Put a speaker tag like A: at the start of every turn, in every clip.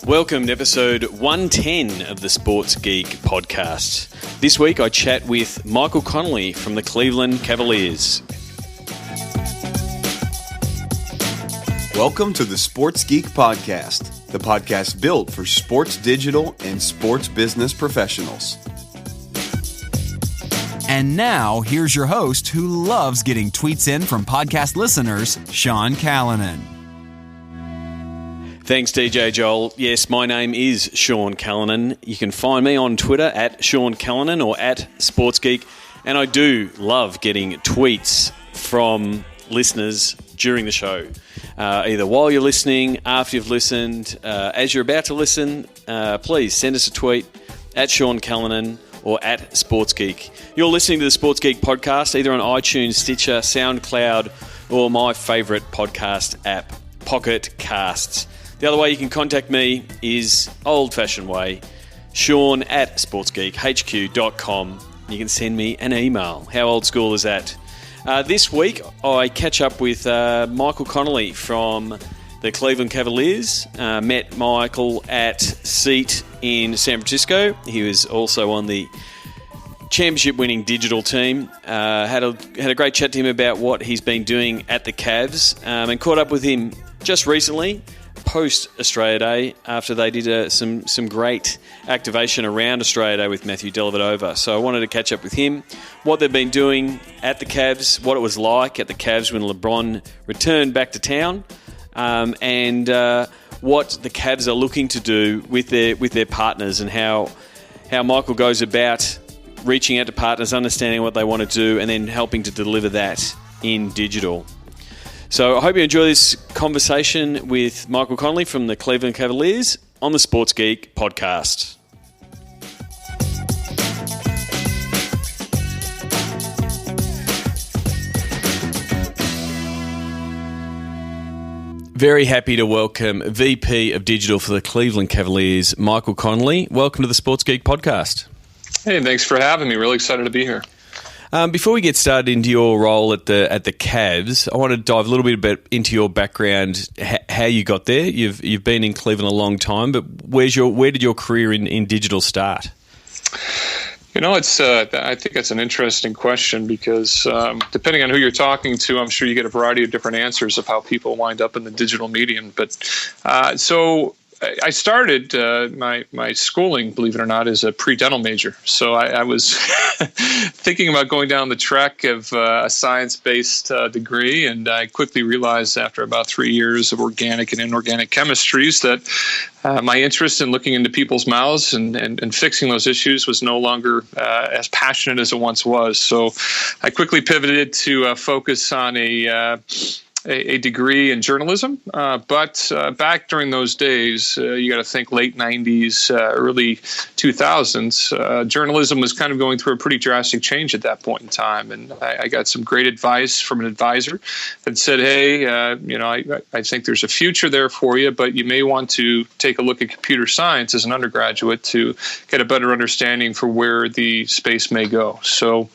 A: Welcome to episode 110 of the Sports Geek podcast. This week I chat with Michael Conley from the Cleveland Cavaliers.
B: Welcome to the Sports Geek podcast, the podcast built for sports digital and sports business professionals.
C: And now, here's your host who loves getting tweets in from podcast listeners, Sean Callanan.
A: Thanks, DJ Joel. Yes, my name is Sean Callanan. You can find me on Twitter at Sean Callanan or at Sports Geek. And I do love getting tweets from listeners during the show. Either while you're listening, after you've listened, as you're about to listen, please send us a tweet at Sean Callanan or at Sports Geek. You're listening to the Sports Geek podcast either on iTunes, Stitcher, SoundCloud, or my favourite podcast app, Pocket Casts. The other way you can contact me is old-fashioned way, Sean at sportsgeekhq.com. You can send me an email. How old school is that? This week, I catch up with Michael Conley from the Cleveland Cavaliers. Met Michael at SEAT in San Francisco. He was also on the championship-winning digital team. Had a great chat to him about what he's been doing at the Cavs, and caught up with him just recently, post-Australia Day, after they did some great activation around Australia Day with Matthew Dellavedova. So I wanted to catch up with him, what they've been doing at the Cavs, what it was like at the Cavs when LeBron returned back to town, and what the Cavs are looking to do with their partners, and how Michael goes about reaching out to partners, understanding what they want to do, and then helping to deliver that in digital. So I hope you enjoy this conversation with Michael Conley from the Cleveland Cavaliers on the Sports Geek podcast. Very happy to welcome VP of Digital for the Cleveland Cavaliers, Michael Conley. Welcome to the Sports Geek podcast.
D: Hey, thanks for having me. Really excited to be here.
A: Before we get started into your role at the Cavs, I want to dive a little bit into your background, how you got there. You've been in Cleveland a long time, but where did your career in digital start?
D: You know, I think that's an interesting question because depending on who you're talking to, I'm sure you get a variety of different answers of how people wind up in the digital medium. But so I started my schooling, believe it or not, as a pre-dental major. So I was thinking about going down the track of a science-based degree, and I quickly realized after about 3 years of organic and inorganic chemistries that my interest in looking into people's mouths and fixing those issues was no longer as passionate as it once was. So I quickly pivoted to focus on a degree in journalism, but back during those days, you got to think late 90s, early 2000s, journalism was kind of going through a pretty drastic change at that point in time. And I got some great advice from an advisor that said, hey, I think there's a future there for you, but you may want to take a look at computer science as an undergraduate to get a better understanding for where the space may go. So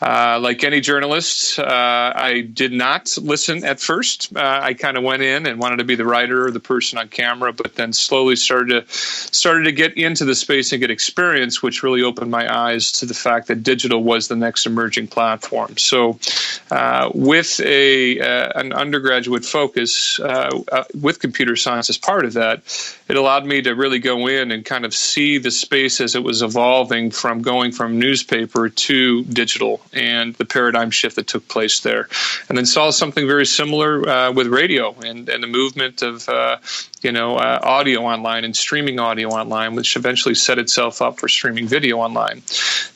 D: like any journalist, I did not listen at first. I kind of went in and wanted to be the writer or the person on camera, but then slowly started to get into the space and get experience, which really opened my eyes to the fact that digital was the next emerging platform. So with an undergraduate focus with computer science as part of that, it allowed me to really go in and kind of see the space as it was evolving from going from newspaper to digital, and the paradigm shift that took place there. And then saw something very similar with radio and the movement of audio online and streaming audio online, which eventually set itself up for streaming video online.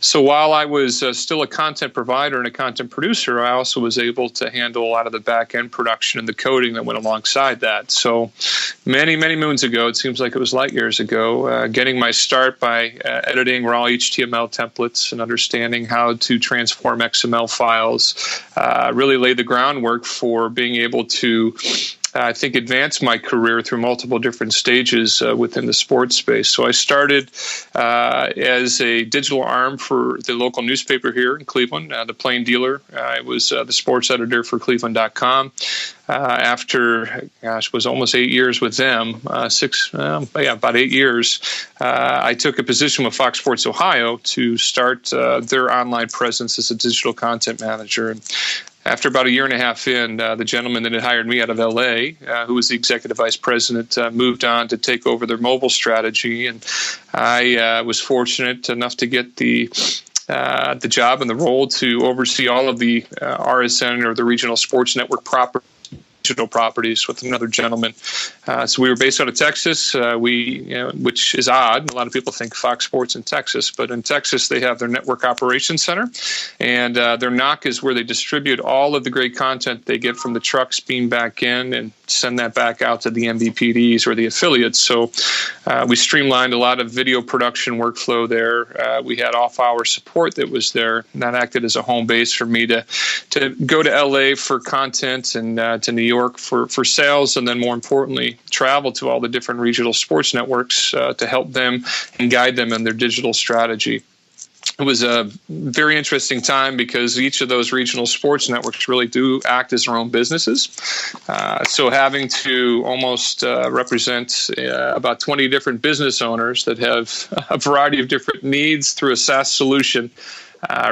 D: So while I was still a content provider and a content producer, I also was able to handle a lot of the back-end production and the coding that went alongside that. So many, many moons ago, it seems like it was light years ago, getting my start by editing raw HTML templates and understanding how to transform XML files, really laid the groundwork for being able to I think, advanced my career through multiple different stages within the sports space. So I started as a digital arm for the local newspaper here in Cleveland, the Plain Dealer. I was the sports editor for Cleveland.com. After, it was almost 8 years with them, about 8 years, I took a position with Fox Sports Ohio to start their online presence as a digital content manager. And after about a year and a half in, the gentleman that had hired me out of L.A., who was the executive vice president, moved on to take over their mobile strategy. And I was fortunate enough to get the job and the role to oversee all of the RSN, or the regional sports network digital properties, with another gentleman. So we were based out of Texas, which is odd. A lot of people think Fox Sports in Texas, but in Texas they have their network operations center, and their NOC is where they distribute all of the great content they get from the trucks, beam back in and send that back out to the MVPDs or the affiliates. So we streamlined a lot of video production workflow there. We had off-hour support that was there, and that acted as a home base for me to go to LA for content and to New York for sales, and then more importantly, travel to all the different regional sports networks to help them and guide them in their digital strategy. It was a very interesting time because each of those regional sports networks really do act as their own businesses. So having to almost represent about 20 different business owners that have a variety of different needs through a SaaS solution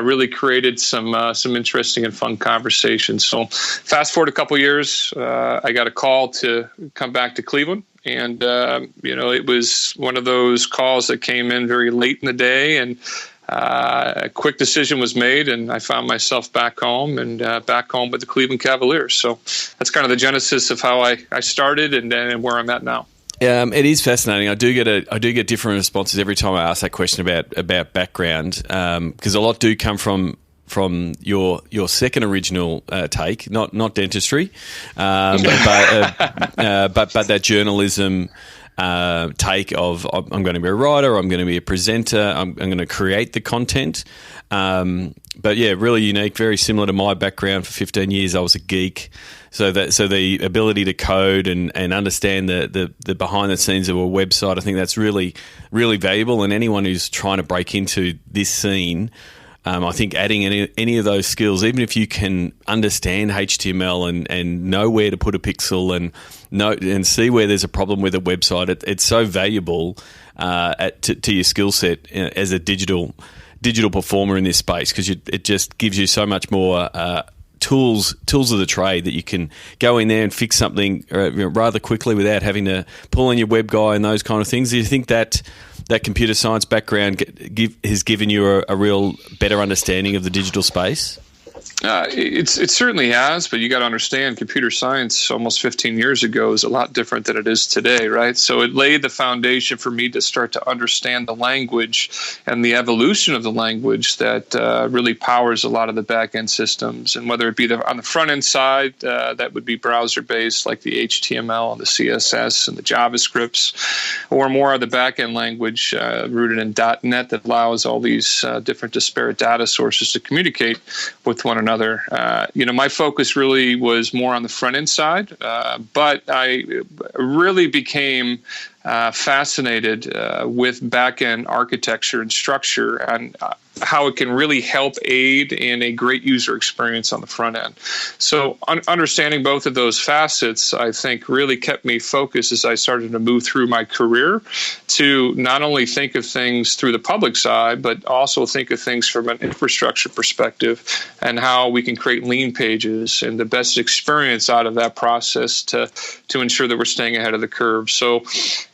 D: really created some interesting and fun conversations. So fast forward a couple years, I got a call to come back to Cleveland. And, it was one of those calls that came in very late in the day, and a quick decision was made, and I found myself back home with the Cleveland Cavaliers. So that's kind of the genesis of how I started and where I'm at now.
A: It is fascinating. I do get different responses every time I ask that question about background, because a lot do come from your second original take, not dentistry, but that journalism take of I'm going to be a writer, I'm going to be a presenter, I'm going to create the content. But yeah, really unique, very similar to my background. For 15 years, I was a geek. So the ability to code and understand the behind the scenes of a website, I think that's really, really valuable. And anyone who's trying to break into this scene, I think adding any of those skills, even if you can understand HTML and know where to put a pixel and see where there's a problem with a website, it's so valuable to your skill set as a digital performer in this space, because it just gives you so much more tools of the trade that you can go in there and fix something rather quickly without having to pull in your web guy and those kind of things. Do you think that computer science background has given you a real better understanding of the digital space?
D: It certainly has, but you got to understand, computer science almost 15 years ago is a lot different than it is today, right? So it laid the foundation for me to start to understand the language and the evolution of the language that really powers a lot of the back-end systems. And whether it be on the front-end side, that would be browser-based, like the HTML and the CSS and the JavaScripts, or more of the back-end language rooted in .NET that allows all these different disparate data sources to communicate with one another. My focus really was more on the front end side, but I really became fascinated with back end architecture and structure and how it can really help aid in a great user experience on the front end. So understanding both of those facets, I think, really kept me focused as I started to move through my career to not only think of things through the public side, but also think of things from an infrastructure perspective and how we can create lean pages and the best experience out of that process to ensure that we're staying ahead of the curve. So,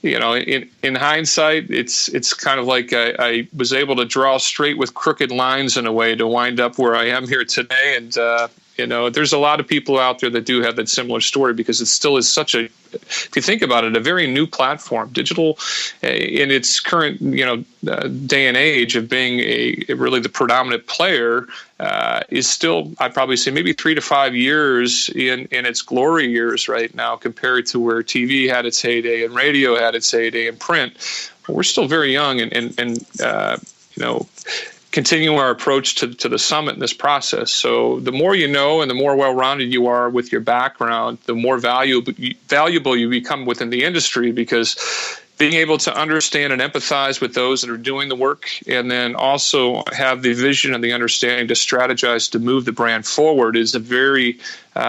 D: in hindsight, it's kind of like I was able to draw straight with crooked lines in a way to wind up where I am here today. And, there's a lot of people out there that do have that similar story, because it still is such a, if you think about it, a very new platform. Digital in its current, day and age of being really the predominant player is still, I'd probably say, maybe 3 to 5 years in its glory years right now, compared to where TV had its heyday and radio had its heyday and print. We're still very young and continue our approach to the summit in this process. So the more you know and the more well-rounded you are with your background, the more valuable you become within the industry, because being able to understand and empathize with those that are doing the work, and then also have the vision and the understanding to strategize to move the brand forward, is a very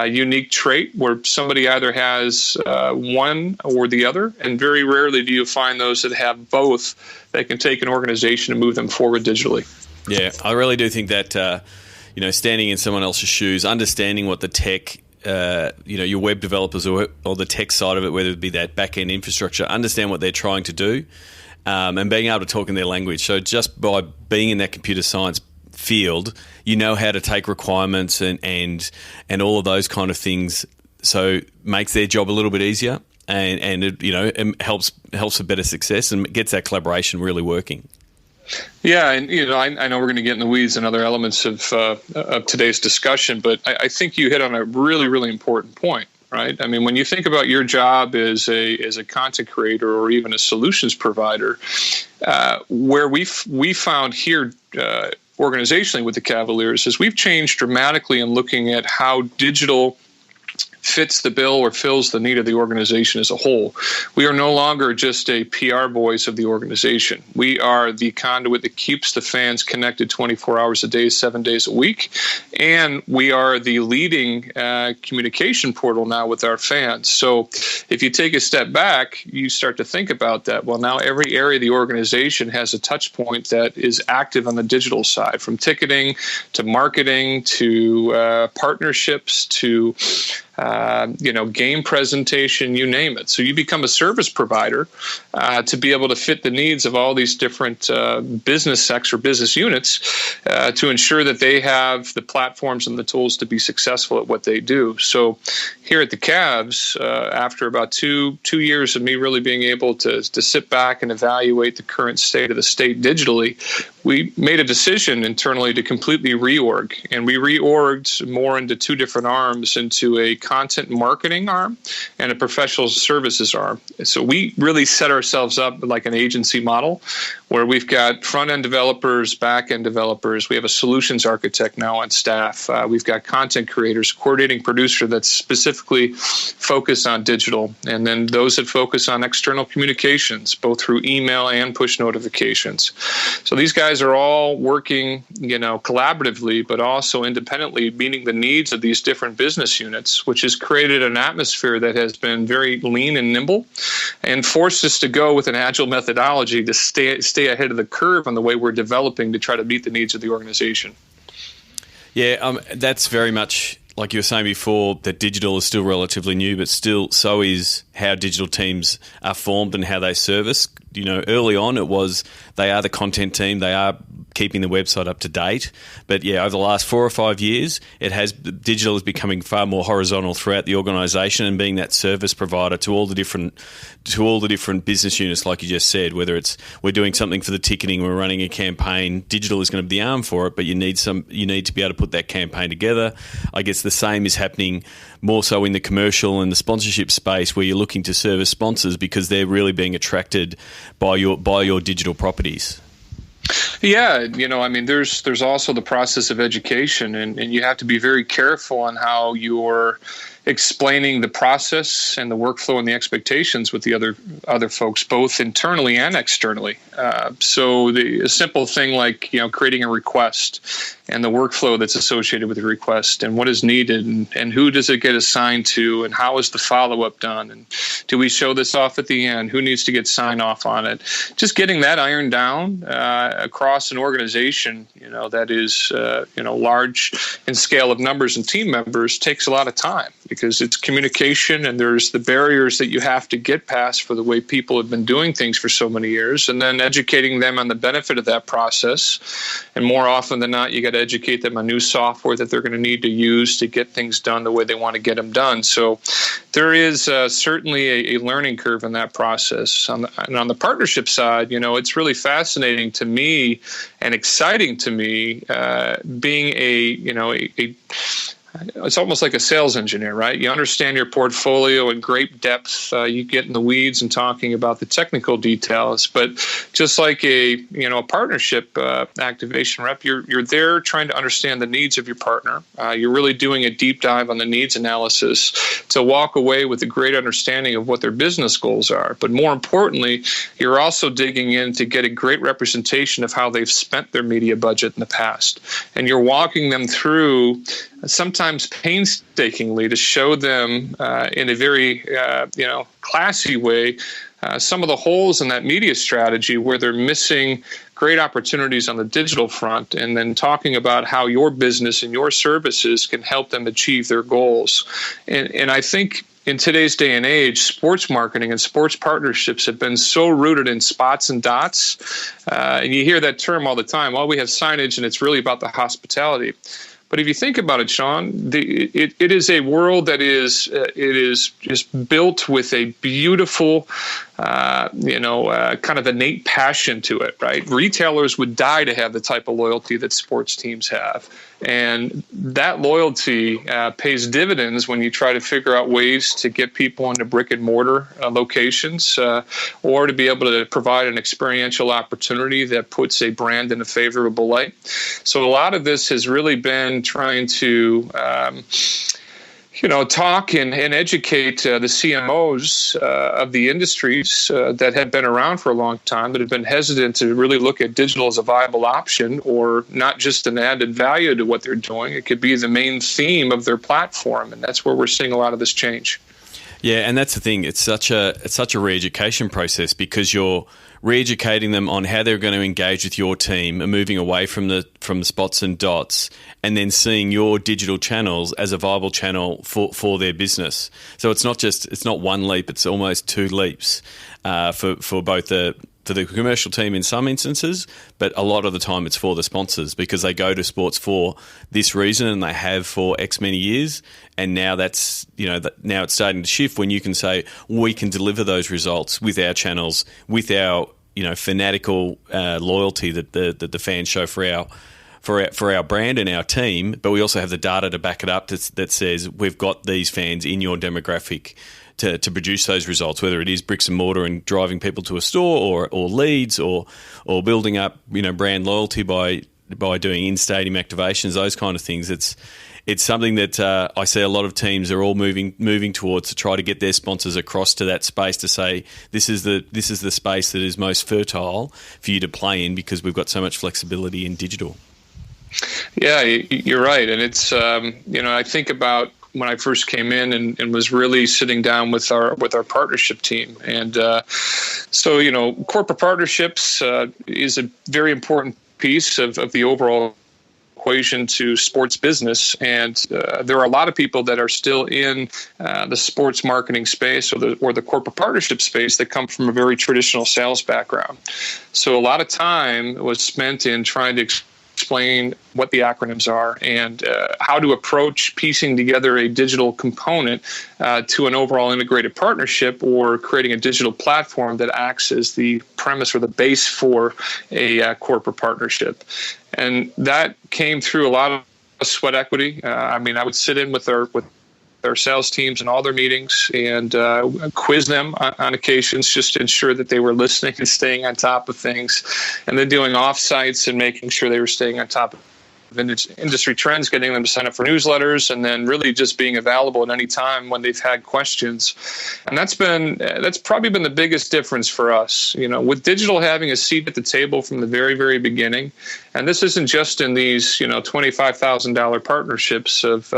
D: unique trait where somebody either has one or the other, and very rarely do you find those that have both that can take an organization and move them forward digitally. Yeah,
A: I really do think that, standing in someone else's shoes, understanding what the tech, your web developers or the tech side of it, whether it be that back-end infrastructure, understand what they're trying to do, and being able to talk in their language. So just by being in that computer science field, you know how to take requirements and all of those kind of things. So makes their job a little bit easier, and it helps for better success and gets that collaboration really working.
D: Yeah, and I know we're going to get in the weeds and other elements of today's discussion, but I think you hit on a really, really important point, right? I mean, when you think about your job as a content creator or even a solutions provider, where we found here organizationally with the Cavaliers is we've changed dramatically in looking at how digital fits the bill or fills the need of the organization as a whole. We are no longer just a PR voice of the organization. We are the conduit that keeps the fans connected 24 hours a day, 7 days a week. And we are the leading communication portal now with our fans. So if you take a step back, you start to think about that. Well, now every area of the organization has a touch point that is active on the digital side, from ticketing to marketing to partnerships to game presentation, you name it. So you become a service provider to be able to fit the needs of all these different business sects or business units to ensure that they have the platforms and the tools to be successful at what they do. So here at the Cavs, after about two years of me really being able to sit back and evaluate the current state of the state digitally, we made a decision internally to completely reorg. And we reorged more into two different arms, into a content marketing arm and a professional services arm. So we really set ourselves up like an agency model where we've got front-end developers, back-end developers. We have a solutions architect now on staff. We've got content creators, coordinating producer that's specifically focused on digital, and then those that focus on external communications, both through email and push notifications. So these guys are all working, collaboratively, but also independently, meeting the needs of these different business units, which has created an atmosphere that has been very lean and nimble and forced us to go with an agile methodology to stay ahead of the curve on the way we're developing to try to meet the needs of the organization.
A: Yeah, that's very much like you were saying before, that digital is still relatively new, but still so is how digital teams are formed and how they service. Early on it was they are the content team, they are keeping the website up to date. But yeah, over the last 4 or 5 years, digital is becoming far more horizontal throughout the organisation and being that service provider to all the different business units, like you just said. Whether it's we're doing something for the ticketing, we're running a campaign, digital is going to be the arm for it, but you need to be able to put that campaign together. I guess the same is happening more so in the commercial and the sponsorship space, where you're looking to service sponsors because they're really being attracted by your digital properties.
D: Yeah, there's also the process of education, and you have to be very careful on how you're explaining the process and the workflow and the expectations with the other folks, both internally and externally. So a simple thing like creating a request and the workflow that's associated with the request and what is needed and who does it get assigned to and how is the follow-up done and do we show this off at the end? Who needs to get sign off on it? Just getting that ironed down across an organization, that is large in scale of numbers and team members takes a lot of time, because it's communication and there's the barriers that you have to get past for the way people have been doing things for so many years, and then educating them on the benefit of that process. And more often than not, you got to educate them on new software that they're going to need to use to get things done the way they want to get them done. So there is certainly a learning curve in that process. And on the partnership side, it's really fascinating to me and exciting to me being it's almost like a sales engineer, right? You understand your portfolio in great depth. You get in the weeds and talking about the technical details. But just like a partnership activation rep, you're there trying to understand the needs of your partner. You're really doing a deep dive on the needs analysis to walk away with a great understanding of what their business goals are. But more importantly, you're also digging in to get a great representation of how they've spent their media budget in the past. And you're walking them through, sometimes painstakingly, to show them in a very classy way some of the holes in that media strategy where they're missing great opportunities on the digital front, and then talking about how your business and your services can help them achieve their goals. And I think in today's day and age, sports marketing and sports partnerships have been so rooted in spots and dots. And you hear that term all the time. Well, we have signage and it's really about the hospitality. But if you think about it, Sean, it is a world that is just built with a beautiful, kind of innate passion to it, right? Retailers would die to have the type of loyalty that sports teams have. And that loyalty pays dividends when you try to figure out ways to get people into brick and mortar locations or to be able to provide an experiential opportunity that puts a brand in a favorable light. So a lot of this has really been trying to talk and educate the CMOs of the industries that have been around for a long time, that have been hesitant to really look at digital as a viable option, or not just an added value to what they're doing. It could be the main theme of their platform, and that's where we're seeing a lot of this change.
A: Yeah, and that's the thing. It's such a re-education process, because you're re-educating them on how they're going to engage with your team and moving away from the spots and dots, and then seeing your digital channels as a viable channel for their business. So it's not one leap; it's almost two leaps for both the commercial team in some instances, but a lot of the time it's for the sponsors, because they go to sports for this reason and they have for X many years. And now that's, now it's starting to shift when you can say, we can deliver those results with our channels, with our, fanatical loyalty that the fans show for our brand and our team. But we also have the data to back it up that says we've got these fans in your demographic to produce those results, whether it is bricks and mortar and driving people to a store, or leads, or building up brand loyalty by doing in-stadium activations, those kind of things. It's something that I see a lot of teams are all moving towards, to try to get their sponsors across to that space, to say this is the space that is most fertile for you to play in, because we've got so much flexibility in digital.
D: Yeah, you're right, and it's I think about when I first came in and was really sitting down with our partnership team. And so corporate partnerships is a very important piece of the overall equation to sports business. And there are a lot of people that are still in the sports marketing space or the corporate partnership space that come from a very traditional sales background. So a lot of time was spent in trying to explain what the acronyms are and how to approach piecing together a digital component to an overall integrated partnership, or creating a digital platform that acts as the premise or the base for a corporate partnership. And that came through a lot of sweat equity. I would sit in with their sales teams in all their meetings and quiz them on occasions, just to ensure that they were listening and staying on top of things, and then doing offsites and making sure they were staying on top of industry trends, getting them to sign up for newsletters, and then really just being available at any time when they've had questions. And that's probably been the biggest difference for us, with digital having a seat at the table from the very, very beginning. And this isn't just in these, $25,000 partnerships of,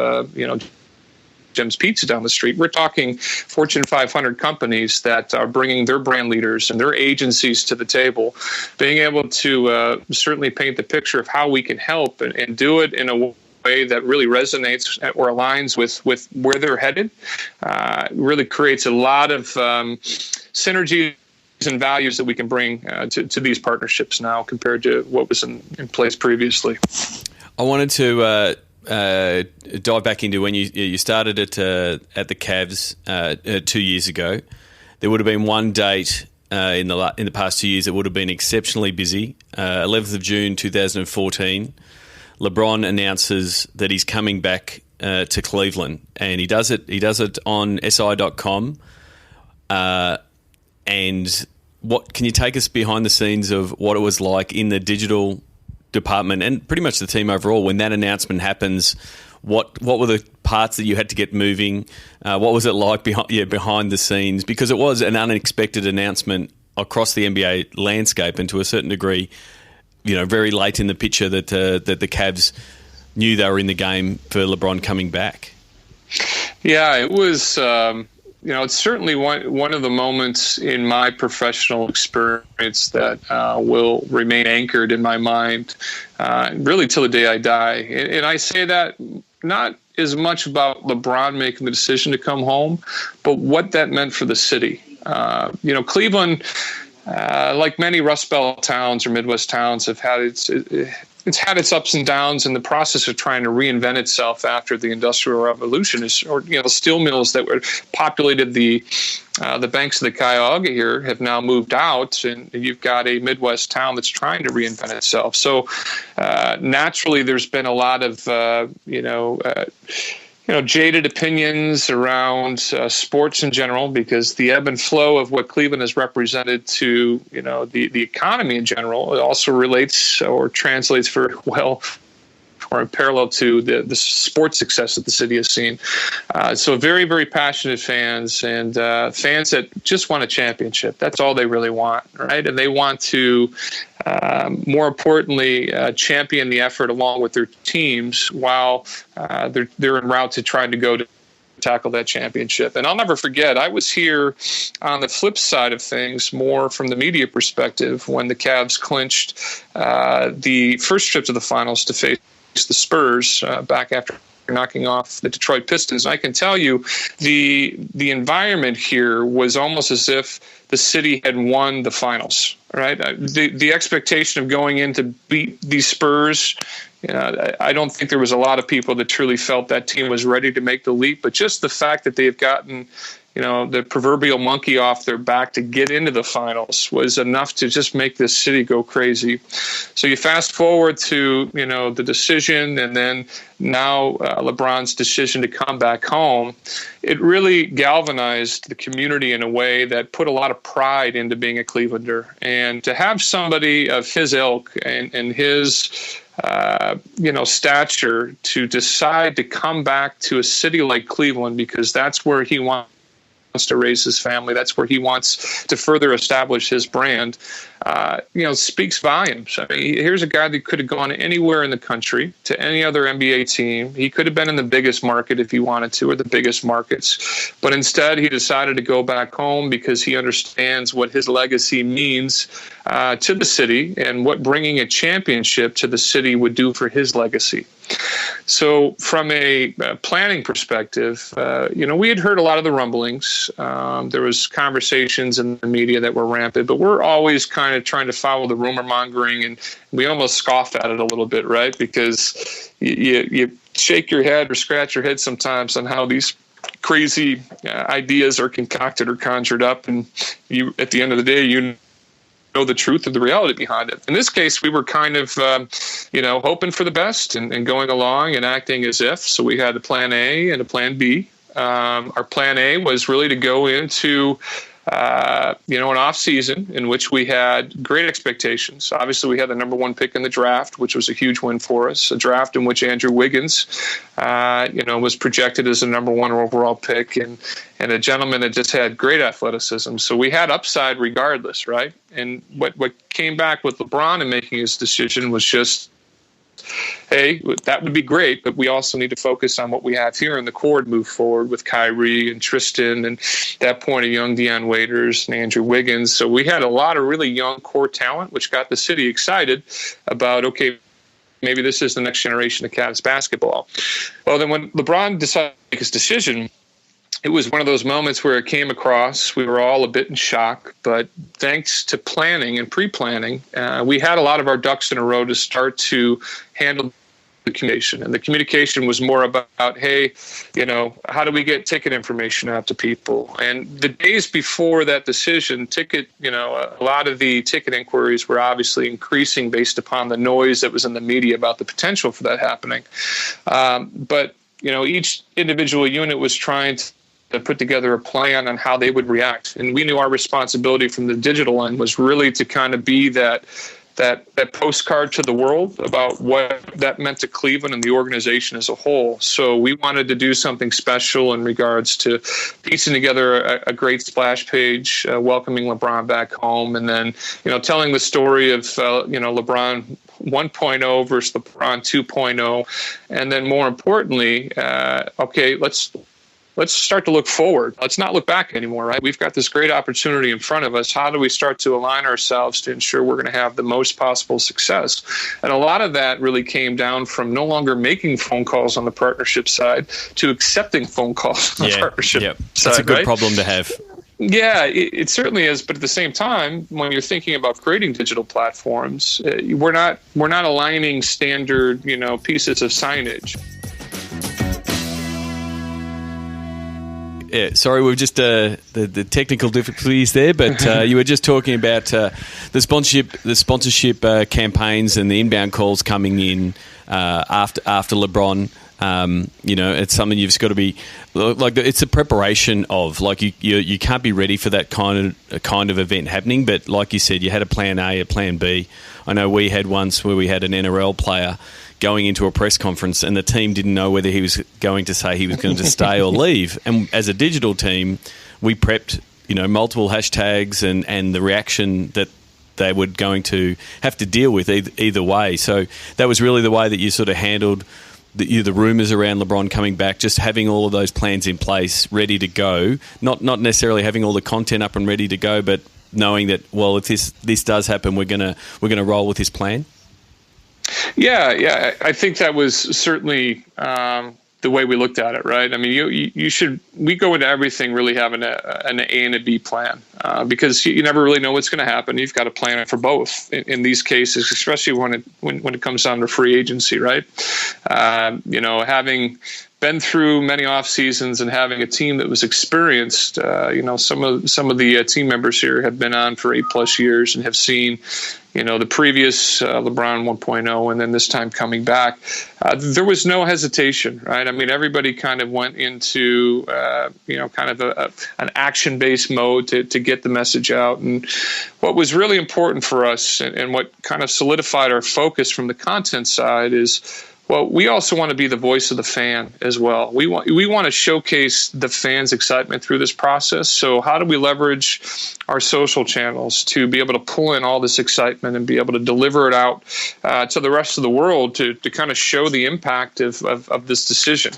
D: Jim's Pizza down the street. We're talking Fortune 500 companies that are bringing their brand leaders and their agencies to the table, being able to certainly paint the picture of how we can help and do it in a way that really resonates or aligns with where they're headed. Really creates a lot of synergies and values that we can bring to these partnerships now compared to what was in place previously.
A: I wanted to dive back into when you started at the Cavs 2 years ago. There would have been one date in the past 2 years that would have been exceptionally busy. 11th of June 2014, LeBron announces that he's coming back to Cleveland, and he does it on SI.com. And what can you take us behind the scenes of what it was like in the digital department and pretty much the team overall when that announcement happens? What were the parts that you had to get moving? What was it like behind the scenes? Because it was an unexpected announcement across the NBA landscape, and to a certain degree, very late in the picture that the Cavs knew they were in the game for LeBron coming back.
D: Yeah, it was. It's certainly one of the moments in my professional experience that will remain anchored in my mind, really till the day I die. And I say that not as much about LeBron making the decision to come home, but what that meant for the city. Cleveland, like many Rust Belt towns or Midwest towns, have had it's had its ups and downs in the process of trying to reinvent itself after the Industrial Revolution. The steel mills that were populated the banks of the Cuyahoga here have now moved out, and you've got a Midwest town that's trying to reinvent itself. So naturally, there's been a lot of jaded opinions around sports in general, because the ebb and flow of what Cleveland has represented to, the economy in general, it also relates or translates very well or in parallel to the sports success that the city has seen. So very, very passionate fans, and fans that just want a championship. That's all they really want, right? And they want to, more importantly, champion the effort along with their teams while they're en route to trying to go to tackle that championship. And I'll never forget, I was here on the flip side of things, more from the media perspective, when the Cavs clinched the first trip to the finals to face the Spurs back after knocking off the Detroit Pistons. And I can tell you the environment here was almost as if the city had won the finals, right? The expectation of going in to beat these Spurs, I don't think there was a lot of people that truly felt that team was ready to make the leap, but just the fact that they've gotten the proverbial monkey off their back to get into the finals was enough to just make this city go crazy. So you fast forward to, the decision, and then now LeBron's decision to come back home. It really galvanized the community in a way that put a lot of pride into being a Clevelander. And to have somebody of his ilk and his stature to decide to come back to a city like Cleveland, because that's where he wants to raise his family, that's where he wants to further establish his brand, speaks volumes. I mean, here's a guy that could have gone anywhere in the country to any other NBA team. He could have been in the biggest market if he wanted to, or the biggest markets. But instead, he decided to go back home because he understands what his legacy means to the city and what bringing a championship to the city would do for his legacy. So from a planning perspective, we had heard a lot of the rumblings. There was conversations in the media that were rampant, but we're always kind of trying to follow the rumor mongering, and we almost scoff at it a little bit, right? Because you shake your head or scratch your head sometimes on how these crazy ideas are concocted or conjured up, and you, at the end of the day, know the truth of the reality behind it. In this case, we were kind of, hoping for the best and going along and acting as if. So we had a plan A and a plan B. Our plan A was really to go into, an off season in which we had great expectations. Obviously, we had the number one pick in the draft, which was a huge win for us. A draft in which Andrew Wiggins, was projected as the number one overall pick, and a gentleman that just had great athleticism. So we had upside regardless, right? And what came back with LeBron and making his decision was just, hey, that would be great, but we also need to focus on what we have here in the core to move forward with Kyrie and Tristan, and at that point, a young Deion Waiters and Andrew Wiggins. So we had a lot of really young core talent, which got the city excited about, okay, maybe this is the next generation of Cavs basketball. Well, then when LeBron decided to make his decision, it was one of those moments where it came across. We were all a bit in shock, but thanks to planning and pre-planning, we had a lot of our ducks in a row to start to handle the communication. And the communication was more about, hey, how do we get ticket information out to people? And the days before that decision, a lot of the ticket inquiries were obviously increasing based upon the noise that was in the media about the potential for that happening. But each individual unit was trying to put together a plan on how they would react. And we knew our responsibility from the digital end was really to kind of be that postcard to the world about what that meant to Cleveland and the organization as a whole. So we wanted to do something special in regards to piecing together a great splash page, welcoming LeBron back home, and then, telling the story of, LeBron 1.0 versus LeBron 2.0. And then more importantly, let's start to look forward. Let's not look back anymore, right? We've got this great opportunity in front of us. How do we start to align ourselves to ensure we're going to have the most possible success? And a lot of that really came down from no longer making phone calls on the partnership side to accepting phone calls on the partnership side.
A: That's a good
D: right?
A: problem to have.
D: Yeah, it certainly is. But at the same time, when you're thinking about creating digital platforms, we're not aligning standard, pieces of signage.
A: Yeah, sorry, we've just the technical difficulties there, but you were just talking about the sponsorship campaigns and the inbound calls coming in after LeBron. It's something you've just got to be like. It's a preparation of you can't be ready for that kind of event happening. But like you said, you had a plan A, a plan B. I know we had once where we had an NRL player going into a press conference and the team didn't know whether he was going to say he was going to stay or leave. And as a digital team, we prepped, multiple hashtags and the reaction that they were going to have to deal with either way. So that was really the way that you sort of handled the rumours around LeBron coming back, just having all of those plans in place, ready to go. Not necessarily having all the content up and ready to go, but knowing that, well, if this does happen, we're gonna roll with this plan.
D: Yeah, I think that was certainly the way we looked at it, right? I mean, we go into everything really having an A and a B plan because you never really know what's going to happen. You've got to plan it for both in these cases, especially when it comes down to free agency, right? Having been through many off seasons and having a team that was experienced, some of the team members here have been on for 8+ years and have seen, the previous LeBron 1.0 and then this time coming back. There was no hesitation, right? I mean, everybody kind of went into, kind of an action-based mode to get the message out. And what was really important for us and what kind of solidified our focus from the content side is, well, we also want to be the voice of the fan as well. We want to showcase the fans' excitement through this process. So how do we leverage our social channels to be able to pull in all this excitement and be able to deliver it out to the rest of the world to kind of show the impact of this decision?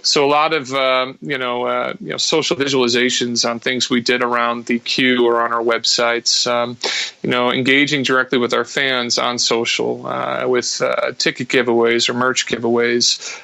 D: So a lot of social visualizations on things we did around the queue or on our websites, engaging directly with our fans on social with ticket giveaways or merch giveaways,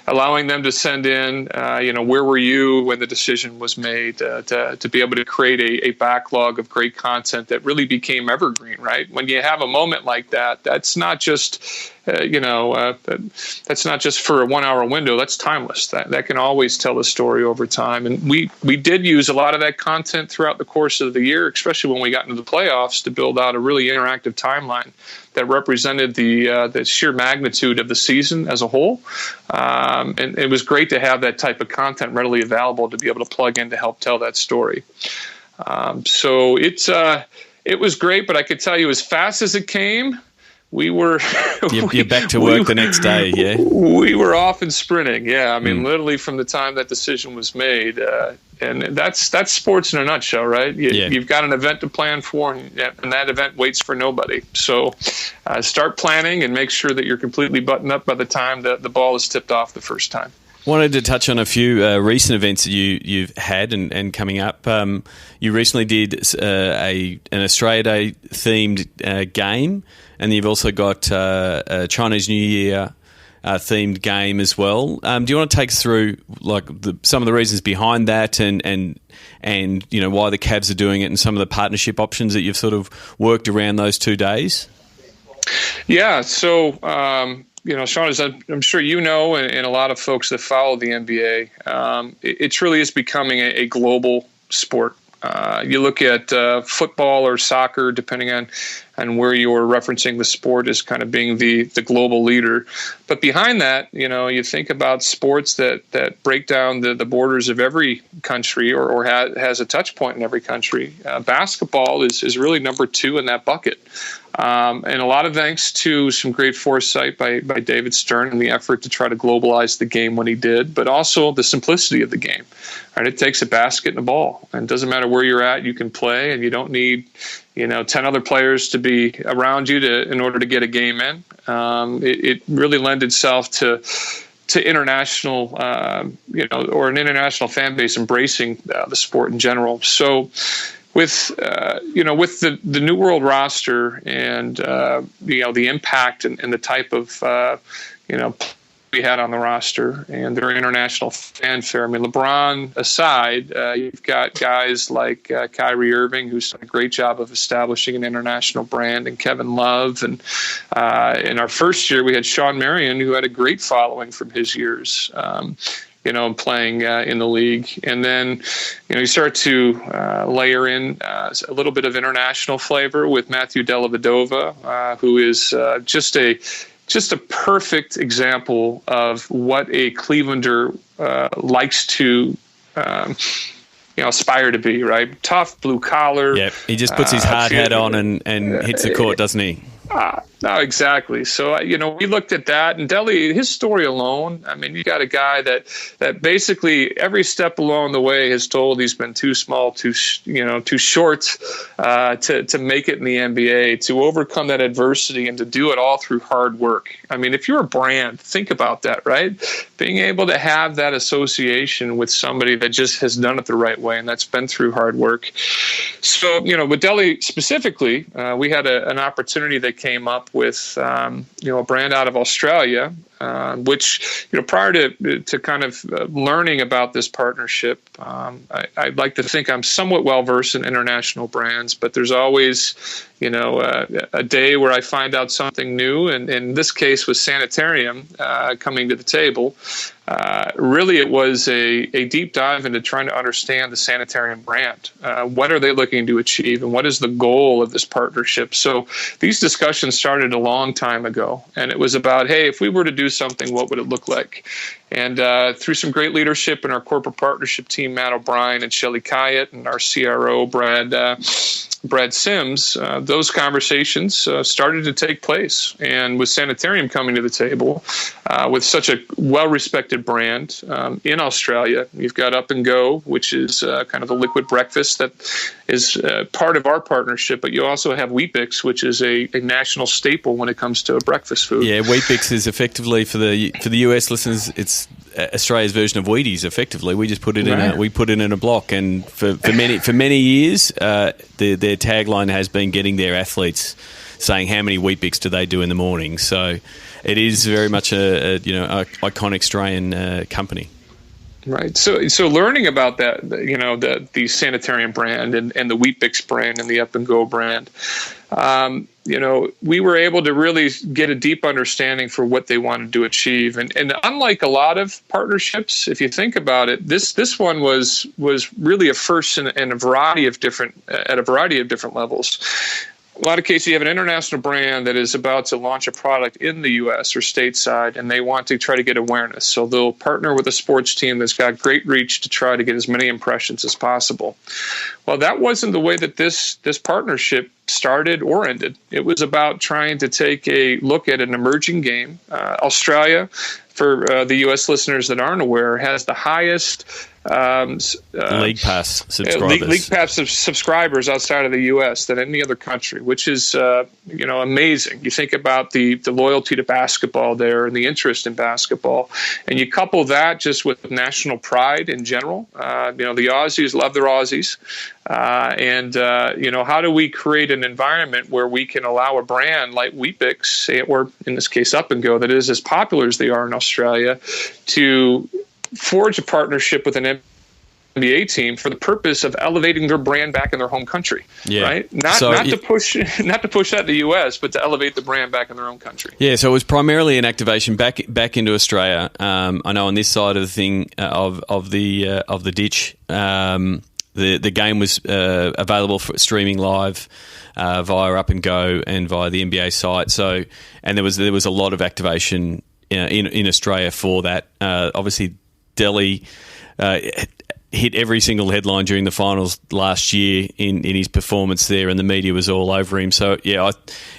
D: allowing them to send in, where were you when the decision was made, to be able to create a backlog of great content that really became evergreen, right? When you have a moment like that, that's not just, that's not just for a 1 hour window. That's timeless. That can always tell a story over time. And we did use a lot of that content throughout the course of the year, especially when we got into the playoffs, to build out a really interactive timeline that represented the sheer magnitude of the season as a whole. And it was great to have that type of content readily available to be able to plug in to help tell that story. So it was great, but I could tell you as fast as it came, we were
A: you're back to work the next day. Yeah,
D: we were off and sprinting. Yeah, I mean, literally from the time that decision was made, and that's sports in a nutshell, right? You've got an event to plan for, and that event waits for nobody. So start planning and make sure that you're completely buttoned up by the time that the ball is tipped off the first time.
A: Wanted to touch on a few recent events that you've had and coming up. You recently did an Australia Day themed game, and you've also got a Chinese New Year themed game as well. Do you want to take us through some of the reasons behind that and why the Cavs are doing it and some of the partnership options that you've sort of worked around those 2 days?
D: Yeah, so Sean, as I'm sure you know, and a lot of folks that follow the NBA, it truly is becoming a global sport. You look at football or soccer, depending on and where you're referencing the sport as kind of being the global leader. But behind that, you think about sports that break down the borders of every country or has a touch point in every country. Basketball is really number 2 in that bucket. And a lot of thanks to some great foresight by David Stern and the effort to try to globalize the game when he did, but also the simplicity of the game. Right? It takes a basket and a ball, and it doesn't matter where you're at, you can play, and you don't need 10 other players to be around you in order to get a game in. It really lends itself to international, or an international fan base embracing the sport in general. So, with the New World roster and the impact and the type of we had on the roster and their international fanfare. I mean, LeBron aside, you've got guys like Kyrie Irving, who's done a great job of establishing an international brand, and Kevin Love. And in our first year, we had Sean Marion, who had a great following from his years. Playing in the league. And then, you start to layer in a little bit of international flavor with Matthew Dellavedova, who is just a perfect example of what a Clevelander likes to aspire to be, right? Tough, blue collar.
A: Yeah, he just puts his hard hat on and hits the court, doesn't he?
D: No, exactly. So, we looked at that, and Delly, his story alone, I mean, you got a guy that basically every step along the way has told he's been too small, too short to make it in the NBA, to overcome that adversity and to do it all through hard work. I mean, if you're a brand, think about that, right? Being able to have that association with somebody that just has done it the right way, and that's been through hard work. So, with Delly specifically, we had an opportunity that came up with a brand out of Australia, which prior to kind of learning about this partnership, I'd like to think I'm somewhat well versed in international brands, but there's always a day where I find out something new, and in this case with Sanitarium coming to the table. Really, it was a deep dive into trying to understand the Sanitarium brand. What are they looking to achieve, and what is the goal of this partnership? So these discussions started a long time ago, and it was about, hey, if we were to do something, what would it look like? And through some great leadership in our corporate partnership team, Matt O'Brien and Shelley Kyatt, and our CRO, Brad Sims, those conversations started to take place. And with Sanitarium coming to the table, with such a well-respected brand in Australia, you've got Up and Go, which is kind of a liquid breakfast that is part of our partnership, but you also have Weet-Bix, which is a national staple when it comes to a breakfast food. Yeah,
A: Weet-Bix is effectively, for the US listeners, it's Australia's version of Wheaties. Effectively, we just put it in a block, and for many years, their tagline has been getting their athletes saying how many Weet-Bix do they do in the morning. So it is very much a iconic Australian company.
D: Right. So learning about that, the Sanitarium brand and the Weet-Bix brand and the Up and Go brand, we were able to really get a deep understanding for what they wanted to achieve. And unlike a lot of partnerships, if you think about it, this one was really a first in a variety of different levels. A lot of cases, you have an international brand that is about to launch a product in the U.S. or stateside, and they want to try to get awareness. So they'll partner with a sports team that's got great reach to try to get as many impressions as possible. Well, that wasn't the way that this partnership started or ended. It was about trying to take a look at an emerging game. Australia, for the U.S. listeners that aren't aware, has the highest
A: League Pass subscribers.
D: League Pass subscribers outside of the U.S. than any other country, which is amazing. You think about the loyalty to basketball there and the interest in basketball, and you couple that just with national pride in general. The Aussies love their Aussies, and how do we create an environment where we can allow a brand like Weet-Bix, or in this case Up and Go, that is as popular as they are in Australia, to forge a partnership with an NBA team for the purpose of elevating their brand back in their home country, right? Not to push that in the US, but to elevate the brand back in their own country.
A: Yeah, so it was primarily an activation back into Australia. I know on this side of the thing of the ditch, the game was available for streaming live via Up and Go and via the NBA site. So, and there was a lot of activation in Australia for that. Obviously, Delhi hit every single headline during the finals last year in his performance there, and the media was all over him. So yeah,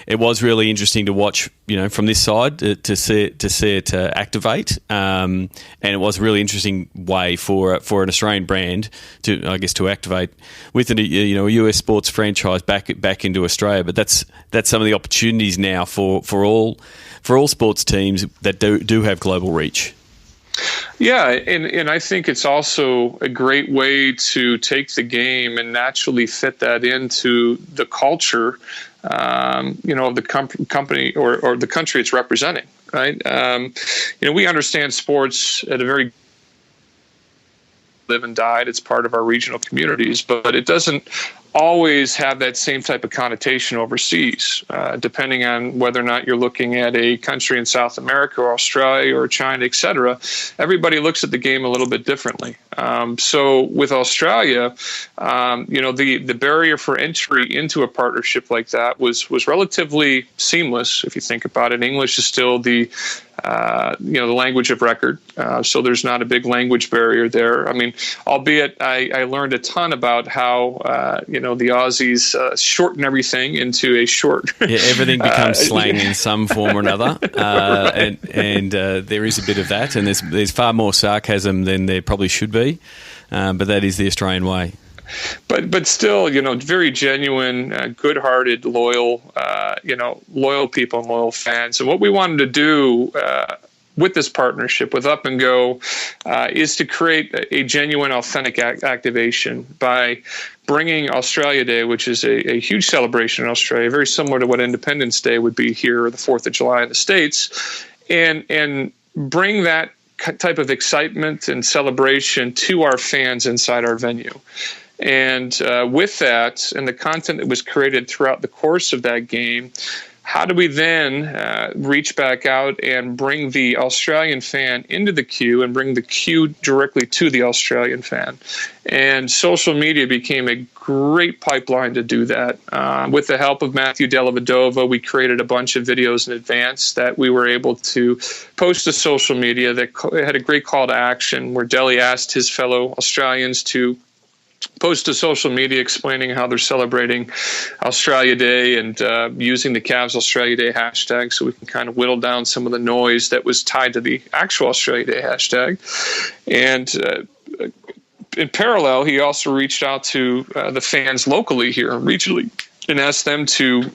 A: it was really interesting to watch, from this side to see it activate, and it was a really interesting way for an Australian brand to activate with a US sports franchise back into Australia. But that's some of the opportunities now for all sports teams that do have global reach.
D: Yeah, and I think it's also a great way to take the game and naturally fit that into the culture, of the company or the country it's representing, right? We understand sports at a very live and died. It's part of our regional communities, but it doesn't always have that same type of connotation overseas, depending on whether or not you're looking at a country in South America or Australia or China, et cetera. Everybody looks at the game a little bit differently. So with Australia, the barrier for entry into a partnership like that was relatively seamless. If you think about it, English is still the language of record. So there's not a big language barrier there. I mean, albeit I learned a ton about how, the Aussies shorten everything into a short. Yeah,
A: everything becomes slang in some form or another. And there is a bit of that. And there's far more sarcasm than there probably should be. But that is the Australian way.
D: But still, very genuine, good-hearted, loyal people and loyal fans. And what we wanted to do with this partnership with Up and Go is to create a genuine, authentic activation by bringing Australia Day, which is a huge celebration in Australia, very similar to what Independence Day would be here, or the 4th of July in the States, and bring that type of excitement and celebration to our fans inside our venue. And with that, and the content that was created throughout the course of that game, how do we then reach back out and bring the Australian fan into the queue and bring the queue directly to the Australian fan? And social media became a great pipeline to do that. With the help of Matthew Dellavedova, we created a bunch of videos in advance that we were able to post to social media that had a great call to action, where Delhi asked his fellow Australians to post to social media explaining how they're celebrating Australia Day and using the Cavs Australia Day hashtag, so we can kind of whittle down some of the noise that was tied to the actual Australia Day hashtag. And in parallel, he also reached out to the fans locally here regionally and asked them to